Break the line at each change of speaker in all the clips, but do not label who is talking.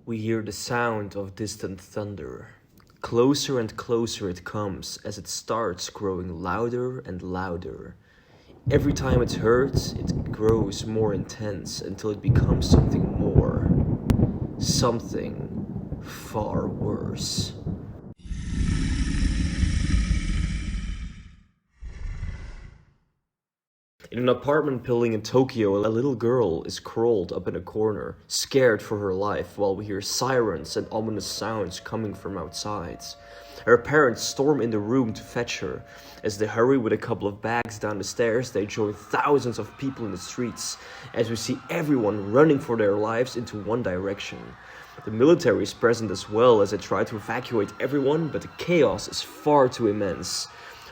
We hear the sound of distant thunder. Closer and closer it comes as it starts growing louder and louder. Every time it's heard, it grows more intense until it becomes something more. Something far worse. In an apartment building in Tokyo, a little girl is curled up in a corner, scared for her life, while we hear sirens and ominous sounds coming from outside. Her parents storm in the room to fetch her. As they hurry with a couple of bags down the stairs, they join thousands of people in the streets, as we see everyone running for their lives into one direction. The military is present as well as they try to evacuate everyone, but the chaos is far too immense.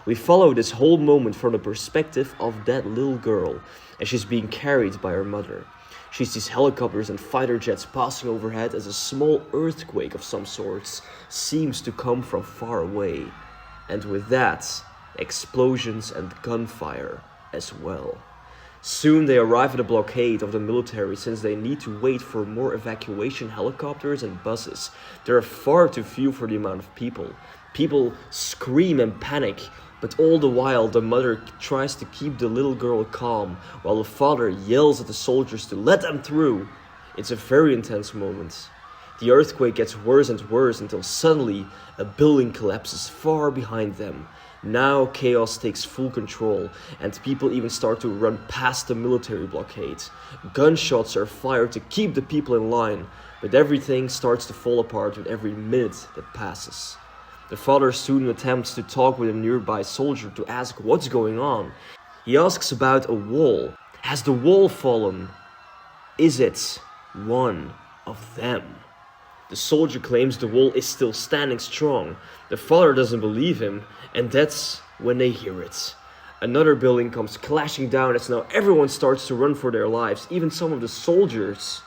We follow this whole moment from the perspective of that little girl as she's being carried by her mother. She sees helicopters and fighter jets passing overhead as a small earthquake of some sorts seems to come from far away. And with that, explosions and gunfire as well. Soon they arrive at a blockade of the military since they need to wait for more evacuation helicopters and buses. There are far too few for the amount of people. People scream and panic, but all the while the mother tries to keep the little girl calm, while the father yells at the soldiers to let them through. It's a very intense moment. The earthquake gets worse and worse until suddenly a building collapses far behind them. Now chaos takes full control, and people even start to run past the military blockade. Gunshots are fired to keep the people in line, but everything starts to fall apart with every minute that passes. The father soon attempts to talk with a nearby soldier to ask what's going on. He asks about a wall. Has the wall fallen? Is it one of them? The soldier claims the wall is still standing strong. The father doesn't believe him, and that's when they hear it. Another building comes clashing down as now everyone starts to run for their lives, even some of the soldiers.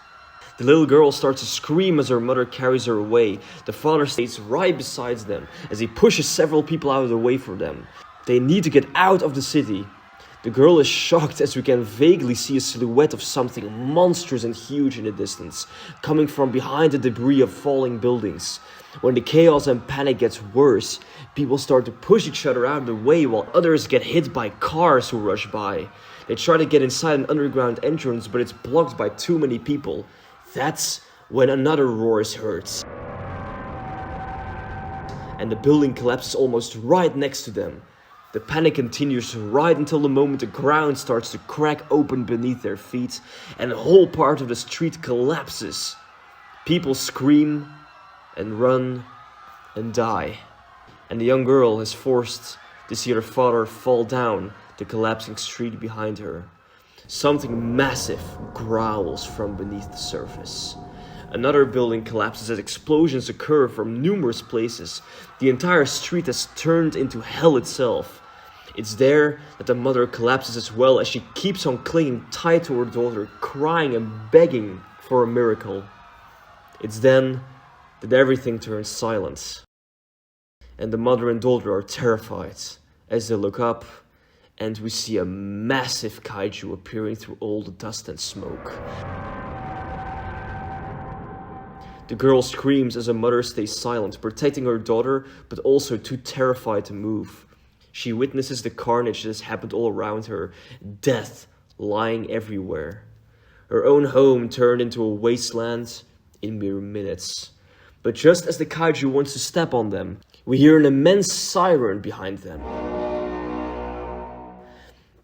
The little girl starts to scream as her mother carries her away. The father stays right beside them as he pushes several people out of the way for them. They need to get out of the city. The girl is shocked as we can vaguely see a silhouette of something monstrous and huge in the distance, coming from behind the debris of falling buildings. When the chaos and panic gets worse, people start to push each other out of the way while others get hit by cars who rush by. They try to get inside an underground entrance, but it's blocked by too many people. That's when another roar is heard, and the building collapses almost right next to them. The panic continues right until the moment the ground starts to crack open beneath their feet and a whole part of the street collapses. People scream and run and die, and the young girl is forced to see her father fall down the collapsing street behind her. Something massive growls from beneath the surface. Another building collapses as explosions occur from numerous places. The entire street has turned into hell itself. It's there that the mother collapses as well as she keeps on clinging tight to her daughter, crying and begging for a miracle. It's then that everything turns silent, and the mother and daughter are terrified as they look up, and we see a massive kaiju appearing through all the dust and smoke. The girl screams as her mother stays silent, protecting her daughter, but also too terrified to move. She witnesses the carnage that has happened all around her, death lying everywhere. Her own home turned into a wasteland in mere minutes. But just as the kaiju wants to step on them, we hear an immense siren behind them.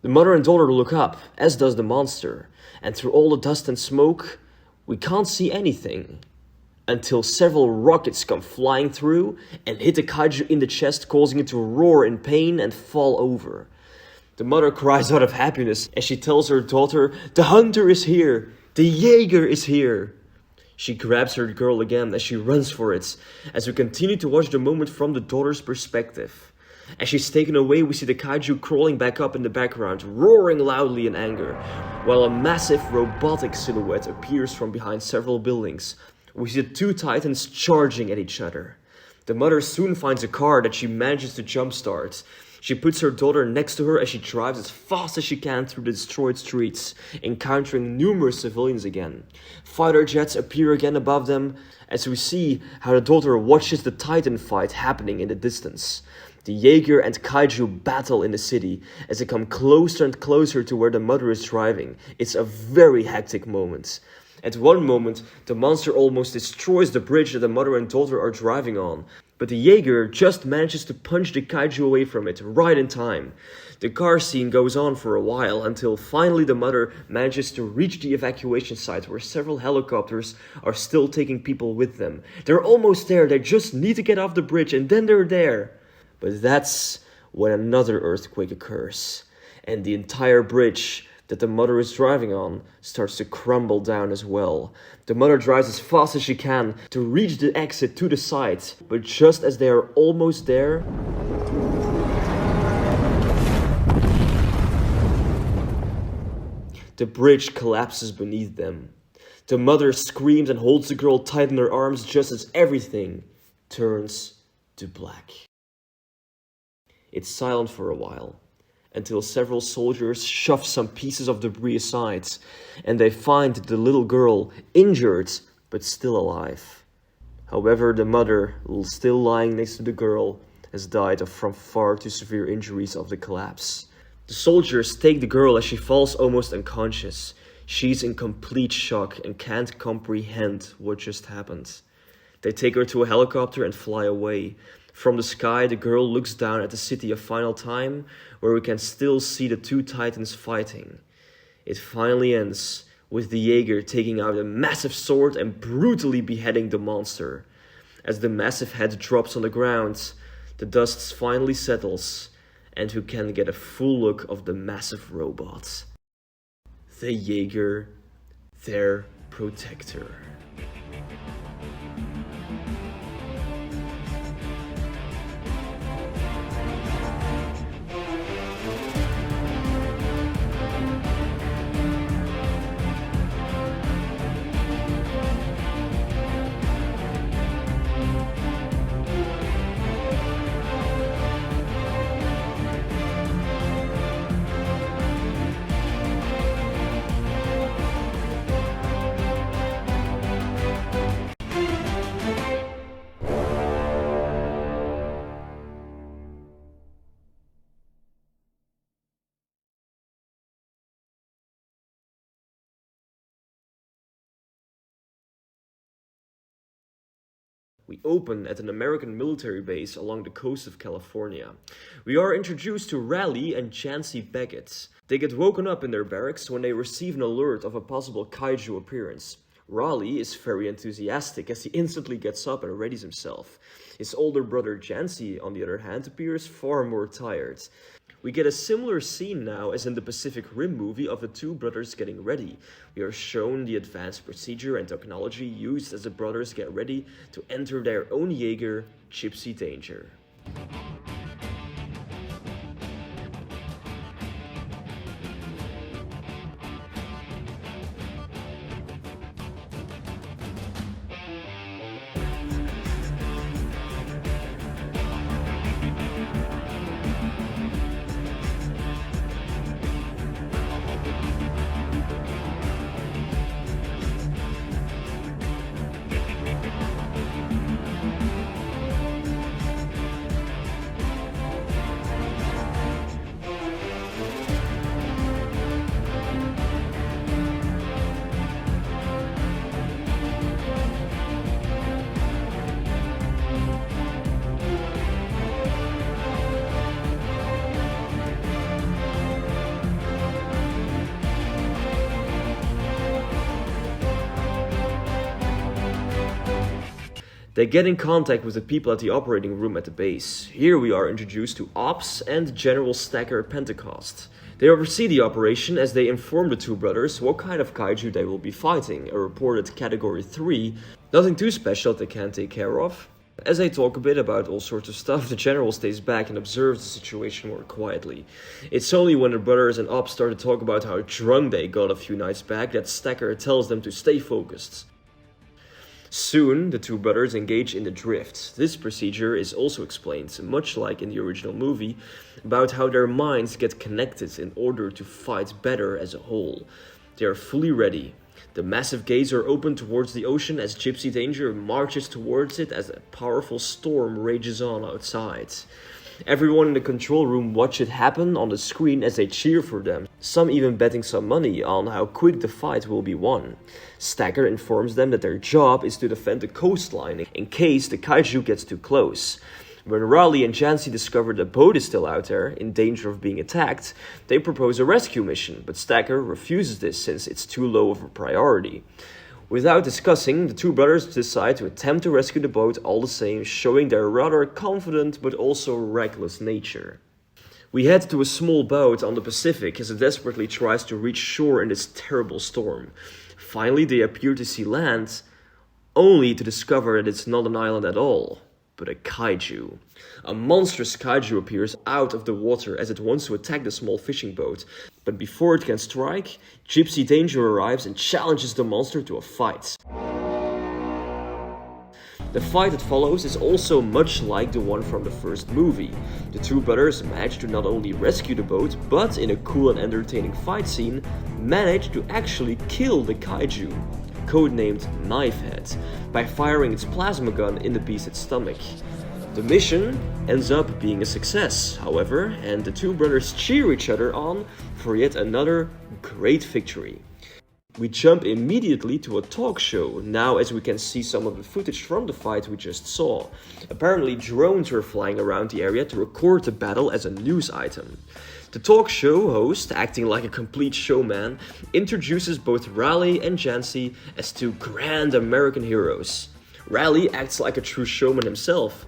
The mother and daughter look up, as does the monster, and through all the dust and smoke, we can't see anything. Until several rockets come flying through and hit the kaiju in the chest, causing it to roar in pain and fall over. The mother cries out of happiness as she tells her daughter, "The hunter is here! The Jager is here!" She grabs her girl again as she runs for it, as we continue to watch the moment from the daughter's perspective. As she's taken away, we see the kaiju crawling back up in the background, roaring loudly in anger, while a massive robotic silhouette appears from behind several buildings. We see the two titans charging at each other. The mother soon finds a car that she manages to jumpstart. She puts her daughter next to her as she drives as fast as she can through the destroyed streets, encountering numerous civilians again. Fighter jets appear again above them, as we see how the daughter watches the Titan fight happening in the distance. The Jager and kaiju battle in the city as they come closer and closer to where the mother is driving. It's a very hectic moment. At one moment, the monster almost destroys the bridge that the mother and daughter are driving on, but the Jager just manages to punch the kaiju away from it right in time. The car scene goes on for a while until finally the mother manages to reach the evacuation site where several helicopters are still taking people with them. They're almost there, they just need to get off the bridge and then they're there. But that's when another earthquake occurs, and the entire bridge that the mother is driving on starts to crumble down as well. The mother drives as fast as she can to reach the exit to the site, but just as they are almost there, the bridge collapses beneath them. The mother screams and holds the girl tight in her arms just as everything turns to black. It's silent for a while, until several soldiers shove some pieces of debris aside, and they find the little girl injured but still alive. However, the mother, still lying next to the girl, has died from far too severe injuries of the collapse. The soldiers take the girl as she falls almost unconscious. She's in complete shock and can't comprehend what just happened. They take her to a helicopter and fly away. From the sky, the girl looks down at the city a final time, where we can still see the two titans fighting. It finally ends with the Jager taking out a massive sword and brutally beheading the monster. As the massive head drops on the ground, the dust finally settles, and we can get a full look of the massive robot. The Jager, their protector. We open at an American military base along the coast of California. We are introduced to Raleigh and Yancy Becket. They get woken up in their barracks when they receive an alert of a possible kaiju appearance. Raleigh is very enthusiastic as he instantly gets up and readies himself. His older brother Yancy, on the other hand, appears far more tired. We get a similar scene now as in the Pacific Rim movie of the two brothers getting ready. We are shown the advanced procedure and technology used as the brothers get ready to enter their own Jager, Gypsy Danger. They get in contact with the people at the operating room at the base. Here we are introduced to Ops and General Stacker Pentecost. They oversee the operation as they inform the two brothers what kind of kaiju they will be fighting, a reported Category 3, nothing too special that they can't take care of. As they talk a bit about all sorts of stuff, the general stays back and observes the situation more quietly. It's only when the brothers and Ops start to talk about how drunk they got a few nights back that Stacker tells them to stay focused. Soon, the two brothers engage in the drift. This procedure is also explained, much like in the original movie, about how their minds get connected in order to fight better as a whole. They are fully ready. The massive gates are open towards the ocean as Gypsy Danger marches towards it as a powerful storm rages on outside. Everyone in the control room watch it happen on the screen as they cheer for them, some even betting some money on how quick the fight will be won. Stacker informs them that their job is to defend the coastline in case the kaiju gets too close. When Raleigh and Yancy discover the boat is still out there, in danger of being attacked, they propose a rescue mission, but Stacker refuses this since it's too low of a priority. Without discussing, the two brothers decide to attempt to rescue the boat all the same, showing their rather confident but also reckless nature. We head to a small boat on the Pacific as it desperately tries to reach shore in this terrible storm. Finally, they appear to see land, only to discover that it's not an island at all, but a kaiju. A monstrous kaiju appears out of the water as it wants to attack the small fishing boat. But before it can strike, Gypsy Danger arrives and challenges the monster to a fight. The fight that follows is also much like the one from the first movie. The two brothers manage to not only rescue the boat, but in a cool and entertaining fight scene, manage to actually kill the kaiju, codenamed Knifehead, by firing its plasma gun in the beast's stomach. The mission ends up being a success, however, and the two brothers cheer each other on for yet another great victory. We jump immediately to a talk show, now as we can see some of the footage from the fight we just saw. Apparently drones were flying around the area to record the battle as a news item. The talk show host, acting like a complete showman, introduces both Raleigh and Yancy as two grand American heroes. Raleigh acts like a true showman himself,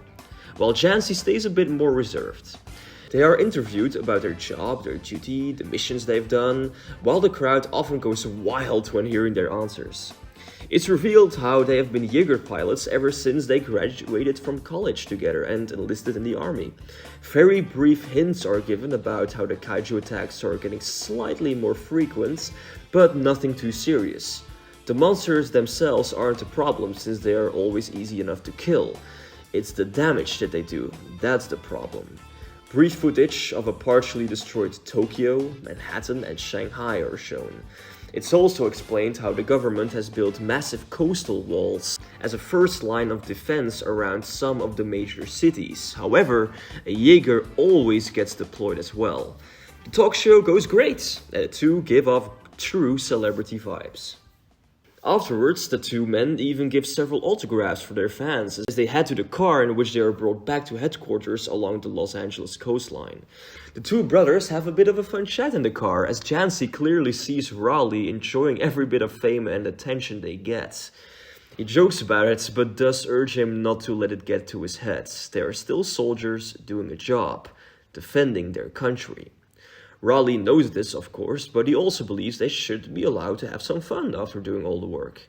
while Yancy stays a bit more reserved. They are interviewed about their job, their duty, the missions they've done, while the crowd often goes wild when hearing their answers. It's revealed how they have been Jager pilots ever since they graduated from college together and enlisted in the army. Very brief hints are given about how the kaiju attacks are getting slightly more frequent, but nothing too serious. The monsters themselves aren't a problem since they are always easy enough to kill. It's the damage that they do, that's the problem. Brief footage of a partially destroyed Tokyo, Manhattan, and Shanghai are shown. It's also explained how the government has built massive coastal walls as a first line of defense around some of the major cities. However, a Jager always gets deployed as well. The talk show goes great, and the two give off true celebrity vibes. Afterwards, the two men even give several autographs for their fans as they head to the car in which they are brought back to headquarters along the Los Angeles coastline. The two brothers have a bit of a fun chat in the car as Yancy clearly sees Raleigh enjoying every bit of fame and attention they get. He jokes about it, but does urge him not to let it get to his head. They are still soldiers doing a job, defending their country. Raleigh knows this, of course, but he also believes they should be allowed to have some fun after doing all the work.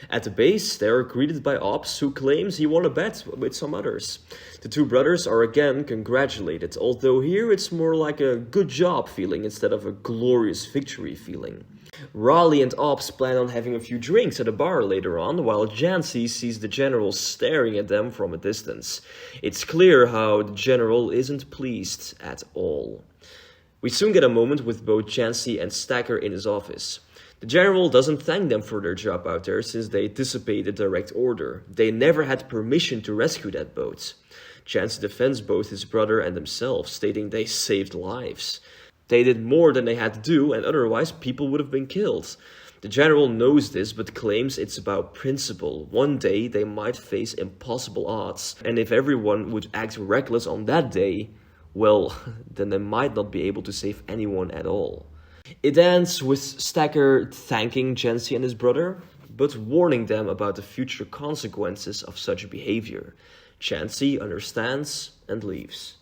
At the base, they are greeted by Ops, who claims he won a bet with some others. The two brothers are again congratulated, although here it's more like a good job feeling instead of a glorious victory feeling. Raleigh and Ops plan on having a few drinks at a bar later on, while Yancy sees the general staring at them from a distance. It's clear how the general isn't pleased at all. We soon get a moment with both Yancy and Stacker in his office. The general doesn't thank them for their job out there since they disobeyed a direct order. They never had permission to rescue that boat. Yancy defends both his brother and himself, stating they saved lives. They did more than they had to do, and otherwise people would have been killed. The general knows this, but claims it's about principle. One day they might face impossible odds, and if everyone would act reckless on that day, well, then they might not be able to save anyone at all. It ends with Stacker thanking Yancy and his brother, but warning them about the future consequences of such behavior. Yancy understands and leaves.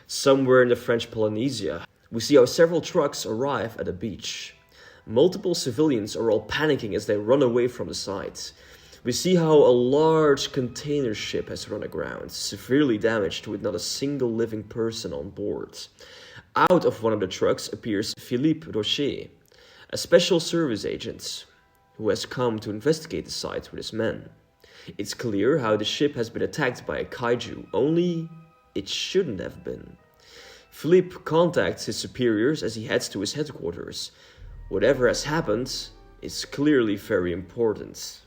Somewhere in the French Polynesia, we see how several trucks arrive at a beach. Multiple civilians are all panicking as they run away from the site. We see how a large container ship has run aground, severely damaged with not a single living person on board. Out of one of the trucks appears Philippe Rocher, a special service agent. who has come to investigate the site with his men. It's clear how the ship has been attacked by a kaiju, only it shouldn't have been. Philippe contacts his superiors as he heads to his headquarters. Whatever has happened is clearly very important.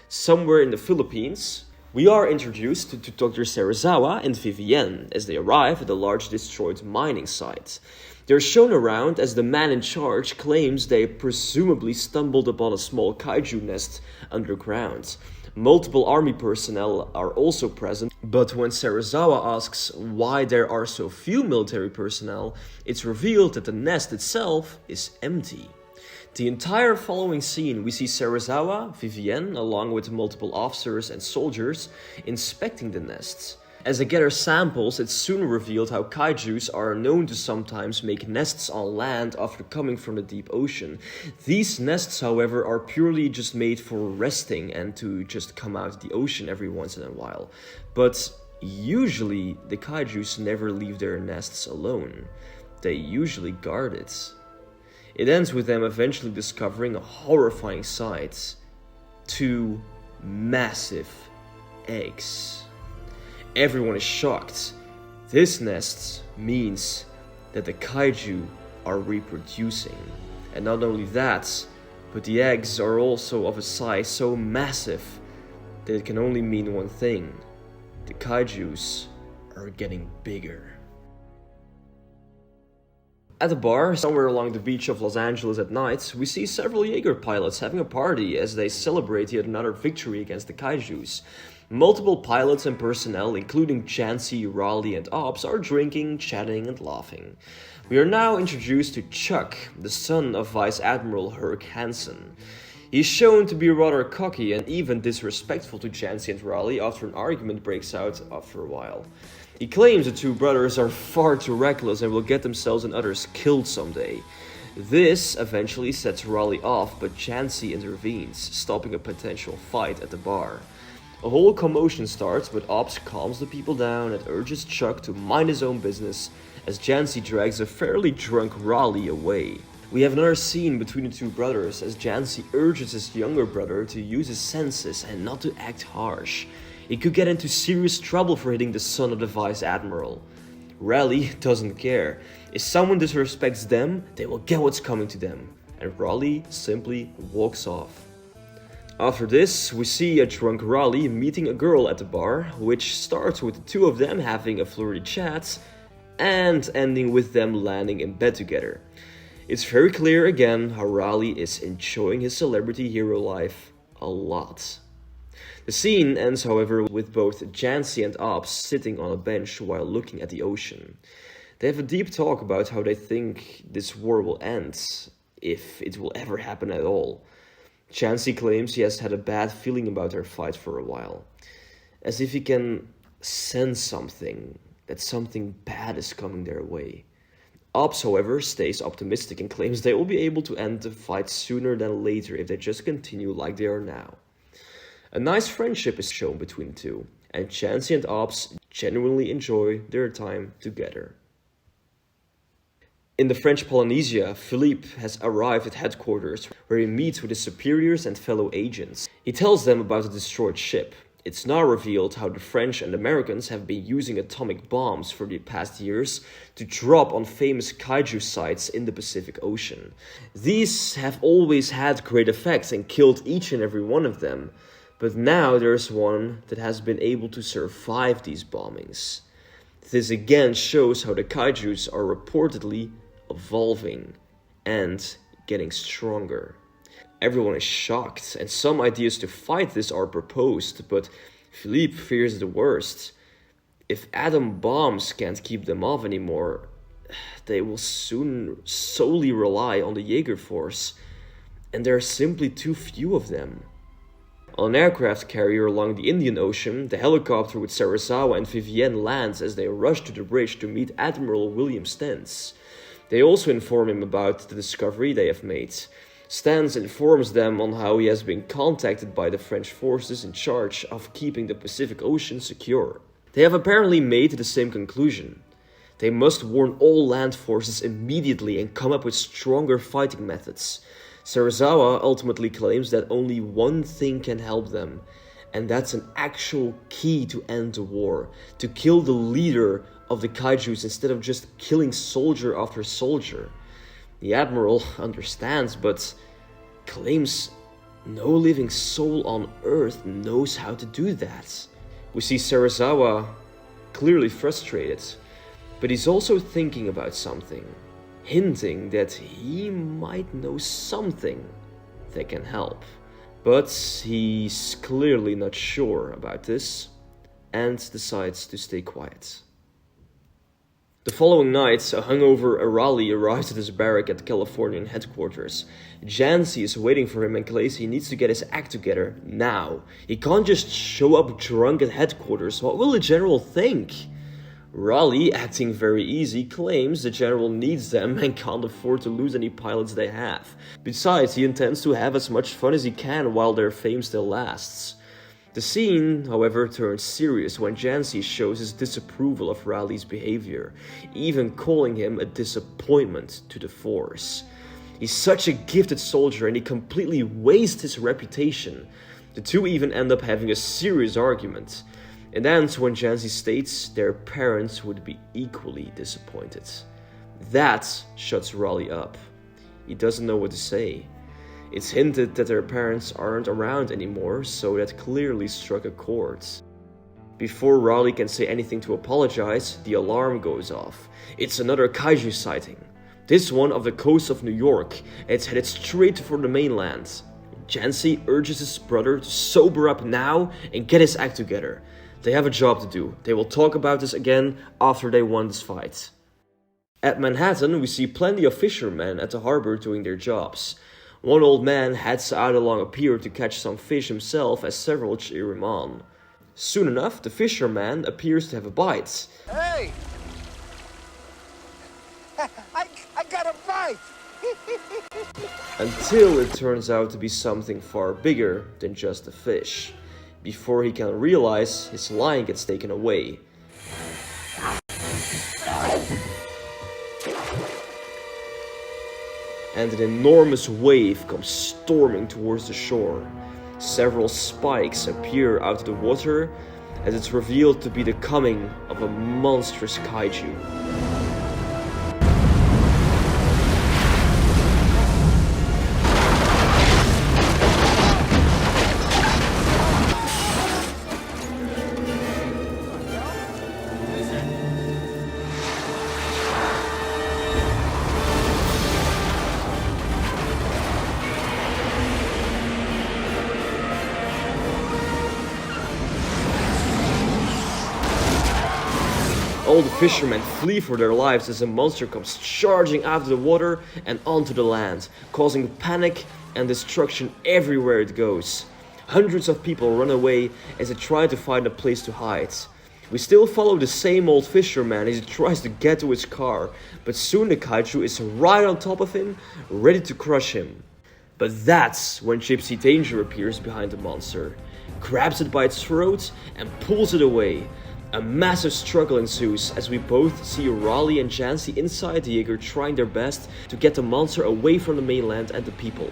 Somewhere in the Philippines, we are introduced to Dr. Serizawa and Vivienne as they arrive at a large destroyed mining site. They're shown around as the man in charge claims they presumably stumbled upon a small kaiju nest underground. Multiple army personnel are also present, but when Serizawa asks why there are so few military personnel, it's revealed that the nest itself is empty. The entire following scene, we see Serizawa, Vivienne, along with multiple officers and soldiers, inspecting the nests. As they gather samples, it's soon revealed how kaijus are known to sometimes make nests on land after coming from the deep ocean. These nests, however, are purely just made for resting and to just come out of the ocean every once in a while. But usually, the kaijus never leave their nests alone. They usually guard it. It ends with them eventually discovering a horrifying sight. 2 massive eggs. Everyone is shocked. This nest means that the kaiju are reproducing. And not only that, but the eggs are also of a size so massive that it can only mean one thing. The kaijus are getting bigger. At a bar, somewhere along the beach of Los Angeles at night, we see several Jager pilots having a party as they celebrate yet another victory against the kaijus. Multiple pilots and personnel, including Yancy, Raleigh, and Ops, are drinking, chatting, and laughing. We are now introduced to Chuck, the son of Vice Admiral Herc Hansen. He's shown to be rather cocky and even disrespectful to Yancy and Raleigh after an argument breaks out after a while. He claims the 2 brothers are far too reckless and will get themselves and others killed someday. This eventually sets Raleigh off, but Yancy intervenes, stopping a potential fight at the bar. A whole commotion starts, but Ops calms the people down and urges Chuck to mind his own business as Yancy drags a fairly drunk Raleigh away. We have another scene between the 2 brothers as Yancy urges his younger brother to use his senses and not to act harsh. He could get into serious trouble for hitting the son of the Vice Admiral. Raleigh doesn't care. If someone disrespects them, they will get what's coming to them. And Raleigh simply walks off. After this, we see a drunk Raleigh meeting a girl at the bar, which starts with the 2 of them having a flirty chat and ending with them landing in bed together. It's very clear again how Raleigh is enjoying his celebrity hero life a lot. The scene ends, however, with both Yancy and Ops sitting on a bench while looking at the ocean. They have a deep talk about how they think this war will end, if it will ever happen at all. Yancy claims he has had a bad feeling about their fight for a while, as if he can sense something, that something bad is coming their way. Ops, however, stays optimistic and claims they will be able to end the fight sooner than later if they just continue like they are now. A nice friendship is shown between the 2, and Yancy and Ops genuinely enjoy their time together. In the French Polynesia, Philippe has arrived at headquarters where he meets with his superiors and fellow agents. He tells them about the destroyed ship. It's now revealed how the French and Americans have been using atomic bombs for the past years to drop on famous kaiju sites in the Pacific Ocean. These have always had great effects and killed each and every one of them. But now there's one that has been able to survive these bombings. This again shows how the kaijus are reportedly evolving and getting stronger. Everyone is shocked, and some ideas to fight this are proposed, but Philippe fears the worst. If atom bombs can't keep them off anymore, they will soon solely rely on the Jager force, and there are simply too few of them. On an aircraft carrier along the Indian Ocean, the helicopter with Serizawa and Vivienne lands as they rush to the bridge to meet Admiral William Stens. They also inform him about the discovery they have made. Stens informs them on how he has been contacted by the French forces in charge of keeping the Pacific Ocean secure. They have apparently made the same conclusion. They must warn all land forces immediately and come up with stronger fighting methods. Serizawa ultimately claims that only one thing can help them, and that's an actual key to end the war, to kill the leader of the kaijus instead of just killing soldier after soldier. The Admiral understands, but claims no living soul on Earth knows how to do that. We see Serizawa clearly frustrated, but he's also thinking about something, hinting that he might know something that can help. But he's clearly not sure about this and decides to stay quiet. The following night, a hungover Raleigh arrives at his barrack at the Californian headquarters. Yancy is waiting for him and claims he needs to get his act together now. He can't just show up drunk at headquarters. What will the general think? Raleigh, acting very easy, claims the general needs them and can't afford to lose any pilots they have. Besides, he intends to have as much fun as he can while their fame still lasts. The scene, however, turns serious when Yancy shows his disapproval of Raleigh's behavior, even calling him a disappointment to the force. He's such a gifted soldier and he completely wastes his reputation. The two even end up having a serious argument. It ends when Yancy states their parents would be equally disappointed. That shuts Raleigh up. He doesn't know what to say. It's hinted that their parents aren't around anymore, so that clearly struck a chord. Before Raleigh can say anything to apologize, the alarm goes off. It's another kaiju sighting. This one off the coast of New York. It's headed straight for the mainland. Yancy urges his brother to sober up now and get his act together. They have a job to do. They will talk about this again after they won this fight. At Manhattan, we see plenty of fishermen at the harbor doing their jobs. One old man heads out along a pier to catch some fish himself as several cheer him on. Soon enough, the fisherman appears to have a bite.
Hey! I got a bite!
Until it turns out to be something far bigger than just a fish. Before he can realize, his line gets taken away. And an enormous wave comes storming towards the shore. Several spikes appear out of the water as it's revealed to be the coming of a monstrous kaiju. All the fishermen flee for their lives as a monster comes charging out of the water and onto the land, causing panic and destruction everywhere it goes. Hundreds of people run away as they try to find a place to hide. We still follow the same old fisherman as he tries to get to his car, but soon the kaiju is right on top of him, ready to crush him. But that's when Gypsy Danger appears behind the monster, grabs it by its throat and pulls it away. A massive struggle ensues as we both see Raleigh and Yancy inside the Jager trying their best to get the monster away from the mainland and the people.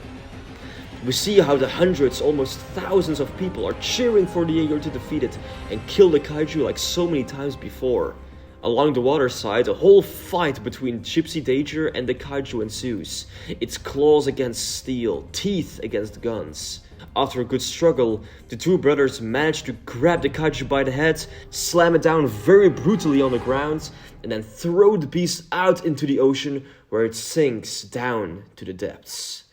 We see how the hundreds, almost thousands of people are cheering for the Jager to defeat it and kill the kaiju like so many times before. Along the water side, a whole fight between Gypsy Danger and the kaiju ensues. Its claws against steel, teeth against guns. After a good struggle, the two brothers manage to grab the kaiju by the head, slam it down very brutally on the ground, and then throw the beast out into the ocean where it sinks down to the depths.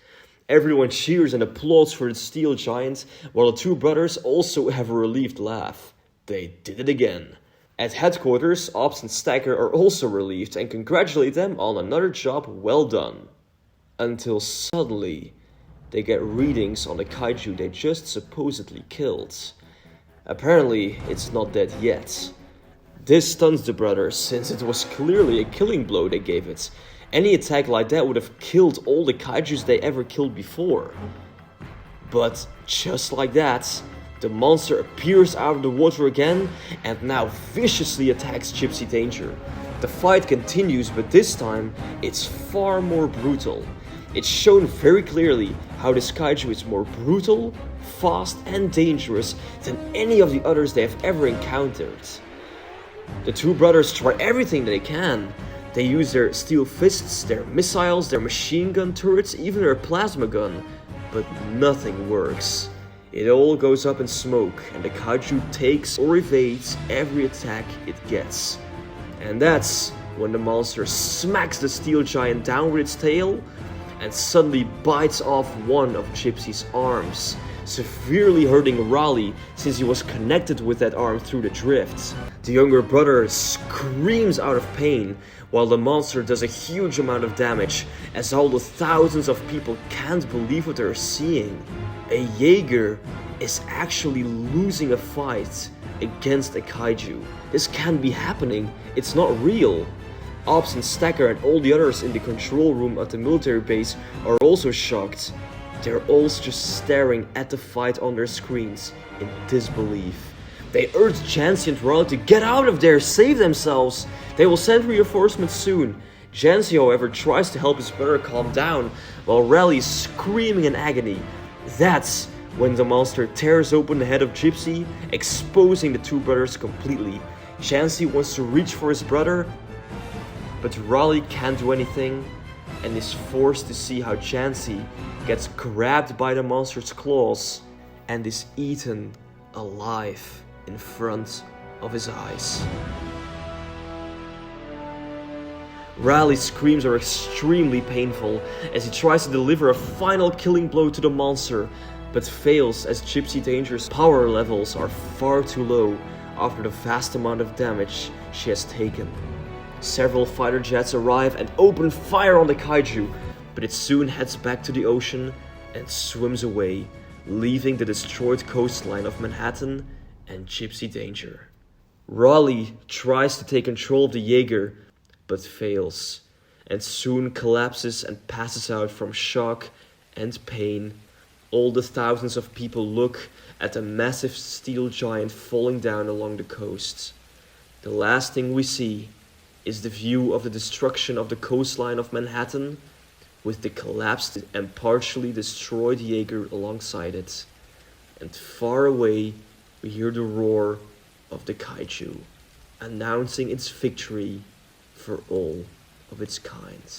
Everyone cheers and applauds for the steel giant, while the two brothers also have a relieved laugh. They did it again. At headquarters, Ops and Stacker are also relieved and congratulate them on another job well done. Until suddenly, they get readings on the kaiju they just supposedly killed. Apparently, it's not dead yet. This stuns the brothers, since it was clearly a killing blow they gave it. Any attack like that would have killed all the kaijus they ever killed before. But just like that, the monster appears out of the water again and now viciously attacks Gypsy Danger. The fight continues, but this time it's far more brutal. It's shown very clearly how this kaiju is more brutal, fast and dangerous than any of the others they have ever encountered. The two brothers try everything they can. They use their steel fists, their missiles, their machine gun turrets, even their plasma gun, but nothing works. It all goes up in smoke, and the kaiju takes or evades every attack it gets. And that's when the monster smacks the steel giant down with its tail and suddenly bites off one of Gypsy's arms, severely hurting Raleigh since he was connected with that arm through the drift. The younger brother screams out of pain while the monster does a huge amount of damage as all the thousands of people can't believe what they're seeing. A Jager is actually losing a fight against a kaiju. This can't be happening, it's not real. Ops and Stacker and all the others in the control room at the military base are also shocked. They're all just staring at the fight on their screens in disbelief. They urge Yancy and Raleigh to get out of there, save themselves. They will send reinforcements soon. Yancy, however, tries to help his brother calm down while Raleigh is screaming in agony. That's when the monster tears open the head of Gypsy, exposing the two brothers completely. Yancy wants to reach for his brother, but Raleigh can't do anything and is forced to see how Yancy gets grabbed by the monster's claws and is eaten alive in front of his eyes. Raleigh's screams are extremely painful as he tries to deliver a final killing blow to the monster, but fails as Gypsy Danger's power levels are far too low after the vast amount of damage she has taken. Several fighter jets arrive and open fire on the kaiju, but it soon heads back to the ocean and swims away, leaving the destroyed coastline of Manhattan and Gypsy Danger. Raleigh tries to take control of the Jager, but fails, and soon collapses and passes out from shock and pain. All the thousands of people look at the massive steel giant falling down along the coast. The last thing we see is the view of the destruction of the coastline of Manhattan, with the collapsed and partially destroyed Jager alongside it. And far away, we hear the roar of the kaiju, announcing its victory for all of its kind.